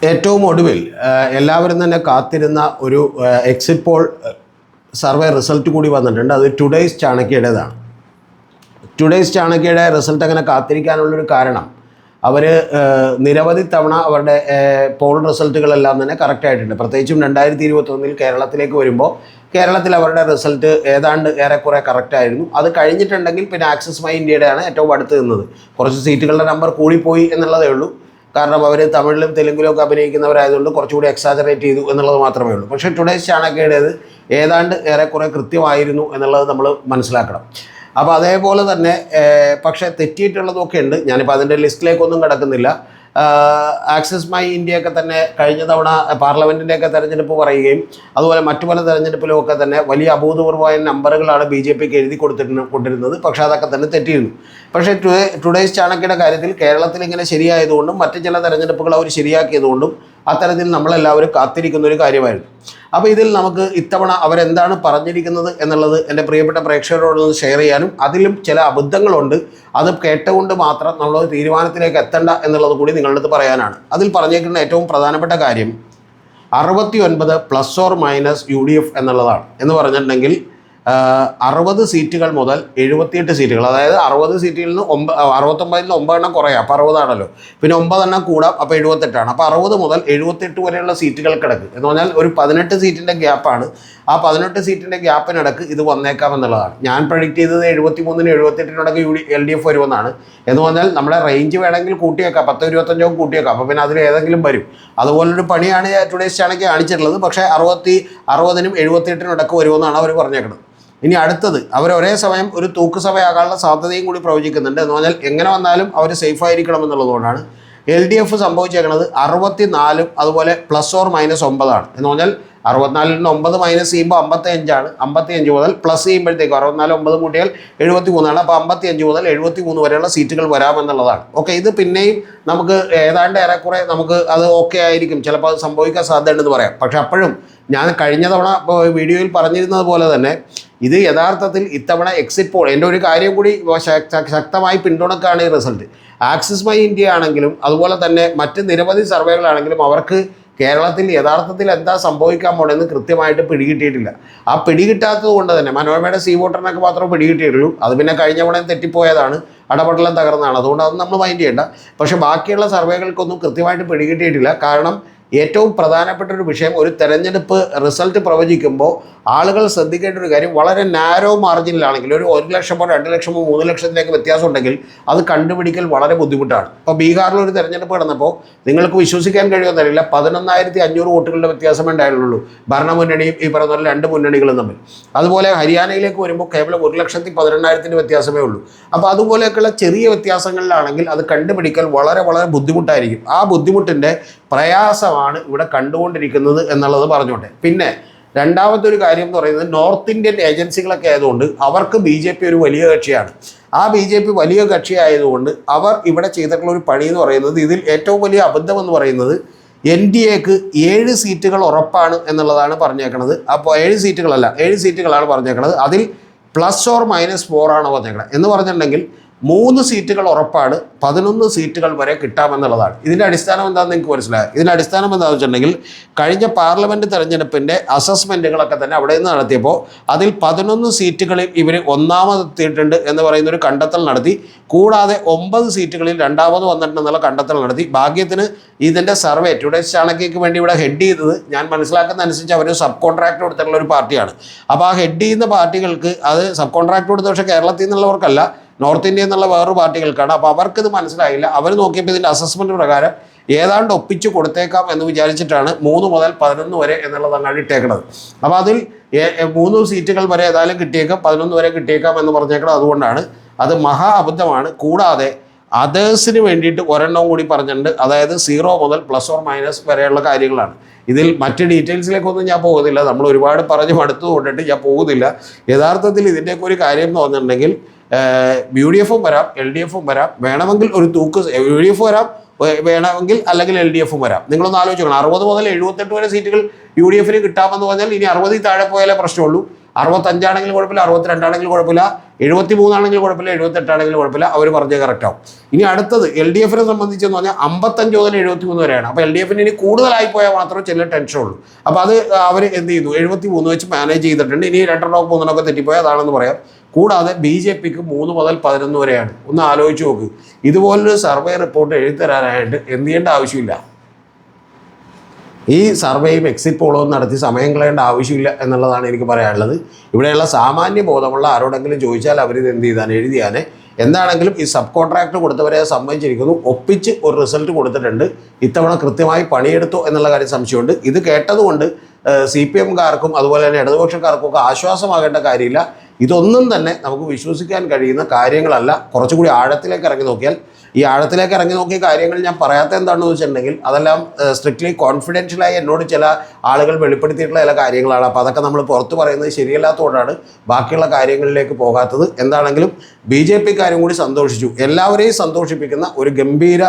ഏറ്റവും ഒടുവിൽ എല്ലാവരും തന്നെ കാത്തിരുന്ന ഒരു എക്സിറ്റ് പോൾ സർവേ റിസൾട്ട് കൂടി വന്നിട്ടുണ്ട്. അത് ടുഡേയ്സ് ചാണക്യയുടേതാണ്. ടുഡേയ്സ് ചാണക്യയുടെ റിസൾട്ട് അങ്ങനെ കാത്തിരിക്കാനുള്ളൊരു കാരണം അവർ നിരവധി തവണ അവരുടെ പോൾ റിസൾട്ടുകളെല്ലാം തന്നെ കറക്റ്റായിട്ടുണ്ട്. പ്രത്യേകിച്ചും 2021 കേരളത്തിലേക്ക് വരുമ്പോൾ കേരളത്തിൽ അവരുടെ റിസൾട്ട് ഏതാണ്ട് ഏറെക്കുറെ കറക്റ്റായിരുന്നു. അത് കഴിഞ്ഞിട്ടുണ്ടെങ്കിൽ പിന്നെ ആക്സിസ് മൈ ഇന്ത്യയുടെയാണ് ഏറ്റവും അടുത്ത് നിന്നത്. കുറച്ച് സീറ്റുകളുടെ നമ്പർ കൂടിപ്പോയി എന്നുള്ളതേ ഉള്ളൂ. കാരണം അവർ തമിഴിലും തെലുങ്കിലും ഒക്കെ അഭിനയിക്കുന്നവരായതുകൊണ്ട് കുറച്ചുകൂടി എക്സാജറേറ്റ് ചെയ്തു എന്നുള്ളത് മാത്രമേ ഉള്ളൂ. പക്ഷേ ടുഡേയ്സ് ചാണക്യയുടേത് ഏതാണ്ട് ഏറെക്കുറെ കൃത്യമായിരുന്നു എന്നുള്ളത് നമ്മൾ മനസ്സിലാക്കണം. അപ്പോൾ അതേപോലെ തന്നെ പക്ഷേ തെറ്റിയിട്ടുള്ളതൊക്കെ ഉണ്ട്. ഞാനിപ്പോൾ അതിൻ്റെ ലിസ്റ്റിലേക്കൊന്നും കിടക്കുന്നില്ല. ആക്സിസ് മൈ ഇന്ത്യയൊക്കെ തന്നെ കഴിഞ്ഞ തവണ പാർലമെൻറ്റിൻ്റെയൊക്കെ തെരഞ്ഞെടുപ്പ് പറയുകയും അതുപോലെ മറ്റു പല തെരഞ്ഞെടുപ്പിലുമൊക്കെ തന്നെ വലിയ അഭൂതപൂർവമായ നമ്പറുകളാണ് BJP എഴുതി കൊണ്ടിരുന്നത്. പക്ഷേ അതൊക്കെ തന്നെ തെറ്റിയിരുന്നു. പക്ഷേ ടുഡേയ്സ് ചാണക്യയുടെ കാര്യത്തിൽ കേരളത്തിൽ ഇങ്ങനെ ശരിയായതുകൊണ്ടും മറ്റു ചില തെരഞ്ഞെടുപ്പുകൾ അവർ ശരിയാക്കിയതുകൊണ്ടും അത്തരത്തിൽ നമ്മളെല്ലാവരും കാത്തിരിക്കുന്നൊരു കാര്യമായിരുന്നു. അപ്പോൾ ഇതിൽ നമുക്ക് ഇത്തവണ അവരെന്താണ് പറഞ്ഞിരിക്കുന്നത് എന്നുള്ളത് എൻ്റെ പ്രിയപ്പെട്ട പ്രേക്ഷകരോടൊന്ന് ഷെയർ ചെയ്യാനും അതിലും ചില അബദ്ധങ്ങളുണ്ട്, അത് കേട്ടുകൊണ്ട് മാത്രം നമ്മൾ തീരുമാനത്തിലേക്ക് എത്തണ്ട എന്നുള്ളത് കൂടി നിങ്ങളുടെ അടുത്ത് പറയാനാണ്. അതിൽ പറഞ്ഞേക്കുന്ന ഏറ്റവും പ്രധാനപ്പെട്ട കാര്യം 69 ± UDF എന്നുള്ളതാണ്. എന്ന് പറഞ്ഞിട്ടുണ്ടെങ്കിൽ 60 സീറ്റുകൾ മുതൽ 78 സീറ്റുകൾ, അതായത് 60 സീറ്റിൽ നിന്ന് 69 9 എണ്ണം കുറയാം. അപ്പോൾ 60 ആണല്ലോ, പിന്നെ 9 എണ്ണം കൂടാം, അപ്പോൾ 78 ആണ്. അപ്പോൾ 60 മുതൽ 78 വരെയുള്ള സീറ്റുകൾ കിടക്ക് എന്ന് പറഞ്ഞാൽ ഒരു 18 സീറ്റിൻ്റെ ഗ്യാപ്പാണ്. ആ 18 സീറ്റിൻ്റെ ഗ്യാപ്പിനിടക്ക് ഇത് വന്നേക്കാം എന്നുള്ളതാണ്. ഞാൻ പ്രഡിക്റ്റ് ചെയ്തത് 73-നും 78-നിടക്ക് LDF വരുമെന്നാണ്. എന്ന് പറഞ്ഞാൽ നമ്മുടെ റേഞ്ച് വേണമെങ്കിൽ കൂട്ടിയേക്കാം, 10 25 കൂട്ടിയേക്കാം. അപ്പോൾ പിന്നെ അതിൽ ഏതെങ്കിലും വരും. അതുപോലൊരു പണിയാണ് ടുഡേയ്സ് ചാണക്യ കാണിച്ചിട്ടുള്ളത്. പക്ഷേ 60-നും 78-നും ഇടക്ക് വരുമെന്നാണ് അവർ പറഞ്ഞേക്കുന്നത്. ഇനി അടുത്തത്, അവർ ഒരേ സമയം ഒരു തൂക്കുസഭയാകാനുള്ള സാധ്യതയും കൂടി പ്രവചിക്കുന്നുണ്ട്. എന്ന് പറഞ്ഞാൽ എങ്ങനെ വന്നാലും അവർ സേഫ് ആയിരിക്കണം എന്നുള്ളതുകൊണ്ടാണ്. LDF സംഭവിച്ചേക്കുന്നത് 64 അതുപോലെ ±9 ആണ്. എന്ന് പറഞ്ഞാൽ 64-ൽ നിന്ന് 9 മൈനസ് ചെയ്യുമ്പോൾ 55 ആണ്. 55 മുതൽ പ്ലസ് ചെയ്യുമ്പോഴത്തേക്കും 64 9 കൂട്ടിയാൽ 73 ആണ്. അപ്പോൾ 55 മുതൽ 73 വരെയുള്ള സീറ്റുകൾ വരാമെന്നുള്ളതാണ്. ഓക്കെ, ഇത് പിന്നെയും നമുക്ക് ഏതാണ്ട് ഏറെക്കുറെ നമുക്ക് അത് ഓക്കെ ആയിരിക്കും, ചിലപ്പോൾ അത് സംഭവിക്കാൻ സാധ്യതയുണ്ടെന്ന് പറയാം. പക്ഷെ അപ്പോഴും ഞാൻ കഴിഞ്ഞ തവണ വീഡിയോയിൽ പറഞ്ഞിരുന്നത് പോലെ തന്നെ ഇത് യഥാർത്ഥത്തിൽ ഇത്തവണ എക്സിറ്റ് പോൾ എൻ്റെ ഒരു കാര്യം കൂടി ശക്തമായി പിന്തുണക്കാണ് ഈ റിസൾട്ട്. ആക്സിസ് മൈ ഇന്ത്യ ആണെങ്കിലും അതുപോലെ തന്നെ മറ്റ് നിരവധി സർവേകളാണെങ്കിലും അവർക്ക് കേരളത്തിൽ യഥാർത്ഥത്തിൽ എന്താ സംഭവിക്കാൻ പോണെന്ന് കൃത്യമായിട്ട് പിടികിട്ടിയിട്ടില്ല. ആ പിടികിട്ടാത്തത് കൊണ്ട് തന്നെ മനോരമയുടെ വോട്ടറിനൊക്കെ മാത്രമേ പിടികിട്ടിയിട്ടുള്ളൂ. അത് പിന്നെ കഴിഞ്ഞ തവണയും തെറ്റിപ്പോയതാണ്, അടപടലം തകർന്നതാണ്. അതുകൊണ്ട് അത് നമ്മൾ മൈൻഡ് ചെയ്യേണ്ട. പക്ഷേ ബാക്കിയുള്ള സർവേകൾക്കൊന്നും കൃത്യമായിട്ട് പിടികിട്ടിയിട്ടില്ല. കാരണം ഏറ്റവും പ്രധാനപ്പെട്ട ഒരു വിഷയം, ഒരു തെരഞ്ഞെടുപ്പ് റിസൾട്ട് പ്രവചിക്കുമ്പോൾ ആളുകൾ ശ്രദ്ധിക്കേണ്ട ഒരു കാര്യം, വളരെ നാരോ മാർജിനിലാണെങ്കിൽ ഒരു 1 ലക്ഷമോ 2 ലക്ഷമോ 3 ലക്ഷത്തിലേക്ക് വ്യത്യാസം ഉണ്ടെങ്കിൽ അത് കണ്ടുപിടിക്കൽ വളരെ ബുദ്ധിമുട്ടാണ്. ഇപ്പോൾ ബീഹാറിൽ ഒരു തെരഞ്ഞെടുപ്പ് നടന്നപ്പോൾ നിങ്ങൾക്ക് വിശ്വസിക്കാൻ കഴിയുമെന്നറിയില്ല, 11,500 വോട്ടുകളുടെ വ്യത്യാസമേ ഉണ്ടായുള്ളൂ ഭരണമുന്നണിയും ഈ പറഞ്ഞ 2 മുന്നണികളും തമ്മിൽ. അതുപോലെ ഹരിയാനയിലേക്ക് വരുമ്പോൾ കേവലം 1,12,000 വ്യത്യാസമേ ഉള്ളൂ. അപ്പോൾ അതുപോലെയൊക്കെയുള്ള ചെറിയ വ്യത്യാസങ്ങളിലാണെങ്കിൽ അത് കണ്ടുപിടിക്കൽ വളരെ വളരെ ബുദ്ധിമുട്ടായിരിക്കും. ആ ബുദ്ധിമുട്ടിൻ്റെ പ്രയാസമാണ് ഇവിടെ കണ്ടുകൊണ്ടിരിക്കുന്നത് എന്നുള്ളത് പറഞ്ഞോട്ടെ. പിന്നെ രണ്ടാമത്തെ ഒരു കാര്യം എന്ന് പറയുന്നത്, നോർത്ത് ഇന്ത്യൻ ഏജൻസികളൊക്കെ ആയതുകൊണ്ട് അവർക്ക് BJP ഒരു വലിയ കക്ഷിയാണ്. ആ BJP വലിയ കക്ഷിയായതുകൊണ്ട് അവർ ഇവിടെ ചെയ്തിട്ടുള്ള ഒരു പണി എന്ന് പറയുന്നത്, ഇതിൽ ഏറ്റവും വലിയ അബദ്ധം എന്ന് പറയുന്നത് NDAക്ക് 7 സീറ്റുകൾ ഉറപ്പാണ് എന്നുള്ളതാണ് പറഞ്ഞേക്കുന്നത്. അപ്പോൾ 7 സീറ്റുകളല്ല, 7 സീറ്റുകളാണ് പറഞ്ഞേക്കുന്നത്. അതിൽ ±4 ആണ് പറഞ്ഞേക്കുന്നത്. എന്ന് പറഞ്ഞിട്ടുണ്ടെങ്കിൽ 3 സീറ്റുകൾ ഉറപ്പാണ്, 11 സീറ്റുകൾ വരെ കിട്ടാമെന്നുള്ളതാണ്. ഇതിൻ്റെ അടിസ്ഥാനം എന്താണെന്ന് നിങ്ങൾക്ക് മനസ്സിലായി. ഇതിൻ്റെ അടിസ്ഥാനം എന്താണെന്ന് വെച്ചിട്ടുണ്ടെങ്കിൽ കഴിഞ്ഞ പാർലമെൻറ്റ് തെരഞ്ഞെടുപ്പിൻ്റെ അസസ്മെൻറ്റുകളൊക്കെ തന്നെ അവിടെ നിന്ന് നടത്തിയപ്പോൾ അതിൽ 11 സീറ്റുകളിൽ ഇവർ ഒന്നാമതെത്തിയിട്ടുണ്ട് എന്ന് പറയുന്നൊരു കണ്ടെത്തൽ നടത്തി. കൂടാതെ 9 സീറ്റുകളിൽ രണ്ടാമത് വന്നിട്ടുണ്ടെന്നുള്ള കണ്ടെത്തൽ നടത്തി. ഭാഗ്യത്തിന് ഇതിൻ്റെ സർവേ ടുഡേയ്സ് ചാണക്യയ്ക്ക് വേണ്ടി ഇവിടെ ഹെഡ് ചെയ്തത് ഞാൻ മനസ്സിലാക്കുന്ന അനുസരിച്ച് അവർ സബ് കോൺട്രാക്ട് കൊടുത്തിട്ടുള്ള ഒരു പാർട്ടിയാണ്. അപ്പോൾ ആ ഹെഡ് ചെയ്യുന്ന പാർട്ടികൾക്ക് അത് സബ് കോൺട്രാക്ട് കൊടുത്ത, പക്ഷേ കേരളത്തിൽ നിന്നുള്ളവർക്കല്ല, നോർത്ത് ഇന്ത്യ എന്നുള്ള വേറൊരു പാർട്ടികൾക്കാണ്. അപ്പോൾ അവർക്കിത് മനസ്സിലായില്ല. അവർ നോക്കിയപ്പോൾ ഇതിൻ്റെ അസസ്മെൻറ്റ് പ്രകാരം ഏതാണ്ട് ഒപ്പിച്ച് കൊടുത്തേക്കാം എന്ന് വിചാരിച്ചിട്ടാണ് 3 മുതൽ 11 വരെ എന്നുള്ളതാണ് ഇട്ടേക്കുന്നത്. അപ്പോൾ അതിൽ 3 സീറ്റുകൾ വരെ ഏതായാലും കിട്ടിയേക്കാം, 11 വരെ കിട്ടിയേക്കാം എന്ന് പറഞ്ഞേക്കണം. അതുകൊണ്ടാണ് അത് മഹാ അബദ്ധമാണ്. കൂടാതെ അതേഴ്സിന് വേണ്ടിയിട്ട് ഒരെണ്ണവും കൂടി പറഞ്ഞിട്ടുണ്ട്. അതായത് 0 മുതൽ ± വരെയുള്ള കാര്യങ്ങളാണ്. ഇതിൽ മറ്റ് ഡീറ്റെയിൽസിലേക്കൊന്നും ഞാൻ പോകുന്നില്ല, നമ്മൾ ഒരുപാട് പറഞ്ഞ് മടുത്തു കൊണ്ടിട്ട് ഞാൻ പോകുന്നില്ല. യഥാർത്ഥത്തിൽ ഇതിൻ്റെയൊക്കെ ഒരു കാര്യം എന്ന് പറഞ്ഞിട്ടുണ്ടെങ്കിൽ UDFും വരാം, LDFും വരാം, വേണമെങ്കിൽ ഒരു തൂക്ക് UDF വരാം, വേണമെങ്കിൽ അല്ലെങ്കിൽ LDFും വരാം. നിങ്ങളൊന്ന് ആലോചിക്കണം, 60 മുതൽ 78 വരെ സീറ്റുകൾ UDFിന് കിട്ടാമെന്ന് പറഞ്ഞാൽ ഇനി 60 താഴെ പോയാലേ പ്രശ്നമുള്ളൂ. 65 കുഴപ്പമില്ല, 62 കുഴപ്പമില്ല, 73 കുഴപ്പമില്ല, 78 കുഴപ്പമില്ല, അവർ പറഞ്ഞത് കറക്റ്റ് ആവും. ഇനി അടുത്തത് LDF സംബന്ധിച്ചെന്ന് പറഞ്ഞാൽ 55 മുതൽ 73 വരെയാണ്. അപ്പോൾ LDF ഇനി കൂടുതലായി പോയാൽ മാത്രമേ ചില ടെൻഷൻ ഉള്ളൂ. അപ്പോൾ അത് അവർ എന്ത് ചെയ്യുന്നു, 73 വെച്ച് മാനേജ് ചെയ്തിട്ടുണ്ട്. ഇനി 2 3 തെറ്റിപ്പോയാൽ അതാണെന്ന് പറയാം. കൂടാതെ BJPക്ക് 3 മുതൽ 11 വരെയാണ്. ഒന്ന് ആലോചിച്ച് നോക്ക്. ഇതുപോലൊരു സർവേ റിപ്പോർട്ട് എഴുതിത്തരാനായിട്ട് എന്ത് ചെയ്യേണ്ട ആവശ്യമില്ല. ഈ സർവേയും എക്സിറ്റ് പോളും നടത്തി സമയം കളയേണ്ട ആവശ്യമില്ല എന്നുള്ളതാണ് എനിക്ക് പറയാനുള്ളത്. ഇവിടെയുള്ള സാമാന്യ ബോധമുള്ള ആരോടെങ്കിലും ചോദിച്ചാൽ അവരിത് എന്ത് ചെയ്താൽ എഴുതിയാൽ എന്താണെങ്കിലും ഈ സബ് കോൺട്രാക്ട് കൊടുത്തവരെ സംബന്ധിച്ചിരിക്കുന്നു. ഒപ്പിച്ച് ഒരു റിസൾട്ട് കൊടുത്തിട്ടുണ്ട്. ഇത്തവണ കൃത്യമായി പണിയെടുത്തു എന്നുള്ള കാര്യം സംശയമുണ്ട്. ഇത് കേട്ടതുകൊണ്ട് CPMകാർക്കും അതുപോലെ തന്നെ ഇടതുപക്ഷക്കാർക്കും ഒക്കെ ആശ്വാസമാകേണ്ട കാര്യമില്ല. ഇതൊന്നും തന്നെ നമുക്ക് വിശ്വസിക്കാൻ കഴിയുന്ന കാര്യങ്ങളല്ല. കുറച്ചുകൂടി ആഴത്തിലേക്ക് ഇറങ്ങി നോക്കിയാൽ, ഈ ആഴത്തിലേക്ക് ഇറങ്ങി നോക്കിയ കാര്യങ്ങൾ ഞാൻ പറയാത്ത എന്താണെന്ന് വെച്ചിട്ടുണ്ടെങ്കിൽ അതെല്ലാം സ്ട്രിക്ട്ലി കോൺഫിഡൻഷ്യലായി എന്നോട് ചില ആളുകൾ വെളിപ്പെടുത്തിയിട്ടുള്ള ചില കാര്യങ്ങളാണ്. അപ്പോൾ അതൊക്കെ നമ്മൾ പുറത്ത് പറയുന്നത് ശരിയല്ലാത്തതുകൊണ്ടാണ് ബാക്കിയുള്ള കാര്യങ്ങളിലേക്ക് പോകാത്തത്. എന്താണെങ്കിലും BJPക്കാരും കൂടി സന്തോഷിച്ചു. എല്ലാവരെയും സന്തോഷിപ്പിക്കുന്ന ഒരു ഗംഭീര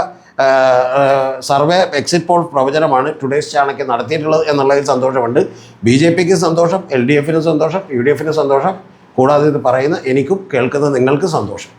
സർവേ എക്സിറ്റ് പോൾ പ്രവചനമാണ് ടുഡേയ്സ് ചാണക്യ നടത്തിയിട്ടുള്ളത് എന്നുള്ളതിൽ സന്തോഷമുണ്ട്. BJPക്ക് സന്തോഷം, LDFന് സന്തോഷം, UDFന് സന്തോഷം, കൂടാതെ ഇത് പറയുന്ന എനിക്കും കേൾക്കുന്ന നിങ്ങൾക്ക് സന്തോഷം.